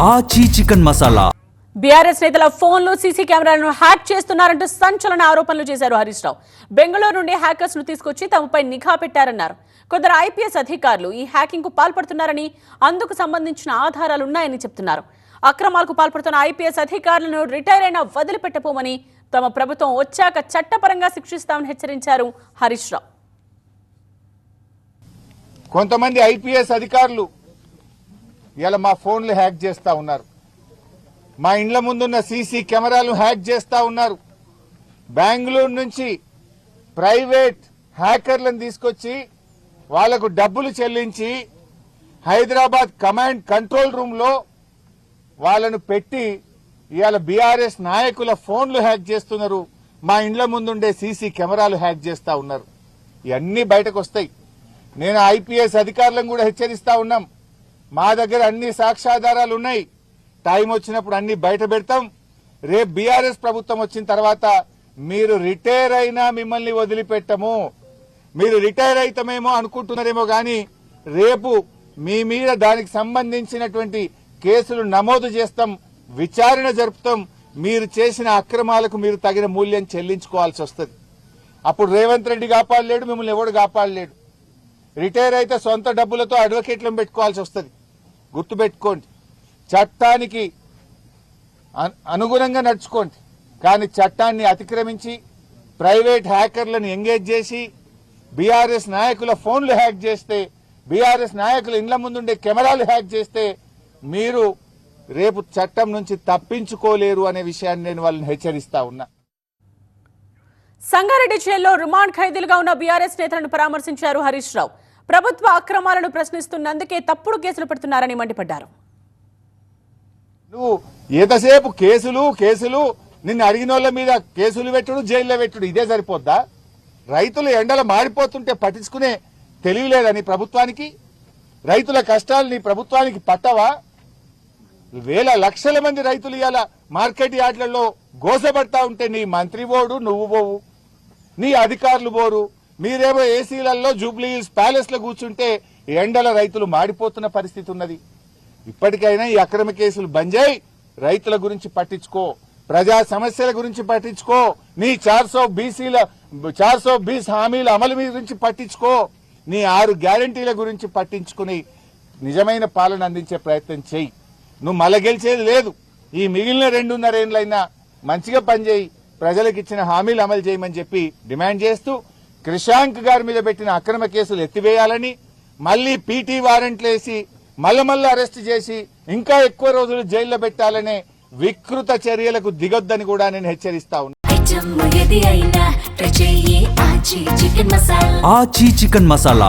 ఆచి chicken masala. BRS నేతల ఫోన్లు సీసీ కెమెరాలను హ్యాక్ చేస్తున్నారంటూ సంచలన ఆరోపణలు చేశారు హరీష్ రావు. బెంగళూరు నుండి హ్యాకర్స్ ను తీసుకొచ్చి తమపై నిఘా పెట్టారన్నారు. కొందరు ఐపీఎస్ అధికారులు ఈ హ్యాకింగ్ కు పాల్పడుతున్నారని, అందుకు సంబంధించిన ఆధారాలున్నాయని చెప్తున్నారు. అక్రమాలకు పాల్పడుతున్న ఐపీఎస్ అధికారులను రిటైర్ అయినా వదిలిపెట్టబోమని, తమ ప్రభుత్వం వచ్చాక చట్టపరంగా శిక్షిస్తామని హెచ్చరించారు హరీష్ రావు. కొంతమంది ఐపీఎస్ అధికారులు ఇలా మా ఫోన్లు హ్యాక్ చేస్తా ఉన్నారు, మా ఇండ్ల ముందున్న సీసీ కెమెరాలు హ్యాక్ చేస్తా ఉన్నారు. బెంగళూరు నుంచి ప్రైవేట్ హ్యాకర్లను తీసుకొచ్చి వాళ్లకు డబ్బులు చెల్లించి హైదరాబాద్ కమాండ్ కంట్రోల్ రూమ్ లో వాళ్ళను పెట్టి ఇవాళ బీఆర్ఎస్ నాయకుల ఫోన్లు హ్యాక్ చేస్తున్నారు, మా ఇండ్ల ముందుండే సీసీ కెమెరాలు హ్యాక్ చేస్తా ఉన్నారు. ఇవన్నీ బయటకు వస్తాయి. నేను ఐపీఎస్ అధికారులను కూడా హెచ్చరిస్తా ఉన్నాం, మా దగ్గర అన్ని సాక్ష్యాధారాలు ఉన్నాయి, టైం వచ్చినప్పుడు అన్ని బయట పెడతాం. రేపు బీఆర్ఎస్ ప్రభుత్వం వచ్చిన తర్వాత మీరు రిటైర్ అయినా మిమ్మల్ని వదిలిపెట్టము. మీరు రిటైర్ అయితమేమో అనుకుంటున్నారేమో గాని రేపు మీ మీద దానికి సంబంధించినటువంటి కేసులు నమోదు చేస్తాం, విచారణ జరుపుతాం. మీరు చేసిన అక్రమాలకు మీరు తగిన మూల్యం చెల్లించుకోవాల్సి వస్తుంది. అప్పుడు రేవంత్ రెడ్డి కాపాడలేడు, మిమ్మల్ని ఎవడు కాపాడలేడు. రిటైర్ అయితే సొంత డబ్బులతో అడ్వకేట్లను పెట్టుకోవాల్సి వస్తుంది. గుర్తుపెట్టుకోండి, చట్టానికి అనుగుణంగా నడుచుకోండి. కానీ చట్టాన్ని అతిక్రమించి ప్రైవేట్ హ్యాకర్లను ఎంగేజ్ చేసి బీఆర్ఎస్ నాయకుల ఫోన్లు హ్యాక్ చేస్తే, బీఆర్ఎస్ నాయకుల ఇండ్ల ముందుండే కెమెరాలు హ్యాక్ చేస్తే మీరు రేపు చట్టం నుంచి తప్పించుకోలేరు అనే విషయాన్ని నేను వాళ్ళని హెచ్చరిస్తా ఉన్నా. సంగారెడ్డి జైల్లో రిమాండ్ ఖైదీలుగా ఉన్న బీఆర్ఎస్ నేతలను పరామర్శించారు హరీష్ రావు. ప్రభుత్వ అక్రమాలను ప్రశ్నిస్తున్నందుకే తప్పుడు కేసులు పెడుతున్నారని మండిపడ్డారు. నువ్వు ఎంతసేపు కేసులు నిన్ను అడిగిన వాళ్ళ మీద కేసులు పెట్టుడు, జైల్లో పెట్టుడు, ఇదే సరిపోద్దా? రైతులు ఎండలు మారిపోతుంటే పట్టించుకునే తెలియలేదని ప్రభుత్వానికి? రైతుల కష్టాలు నీ ప్రభుత్వానికి పట్టవా? వేల లక్షల మంది రైతులు ఇవాళ మార్కెట్ యార్డ్లలో గోసపడతా ఉంటే నీ మంత్రి పోడు, నువ్వు పోవు, నీ అధికారులు పోరు. మీరేమో ఏసీలలో జూబ్లీ హిల్స్ ప్యాలెస్ లో కూర్చుంటే ఎండల రైతులు మాడిపోతున్న పరిస్థితి ఉన్నది. ఇప్పటికైనా ఈ అక్రమ కేసులు బంద్ చేయి, రైతుల గురించి పట్టించుకో, ప్రజా సమస్యల గురించి పట్టించుకో, నీ 420 హామీల అమలు గురించి పట్టించుకో, నీ 6 గ్యారంటీల గురించి పట్టించుకుని నిజమైన పాలన అందించే ప్రయత్నం చేయి. నువ్వు మళ్ళా గెలిచేది లేదు. ఈ మిగిలిన 2.5 ఏళ్లైనా మంచిగా పనిచేయి, ప్రజలకు ఇచ్చిన హామీలు అమలు చేయమని చెప్పి డిమాండ్ చేస్తూ క్రిషాంక్ గారి మీద పెట్టిన అక్రమ కేసులు ఎత్తివేయాలని, మళ్లీ పీటీ వారెంట్లు వేసి మళ్ళీ అరెస్ట్ చేసి ఇంకా ఎక్కువ రోజులు జైల్లో పెట్టాలనే వికృత చర్యలకు దిగొద్దని కూడా నేను హెచ్చరిస్తా ఉన్నా. ఆచి చికెన్ మసాలా.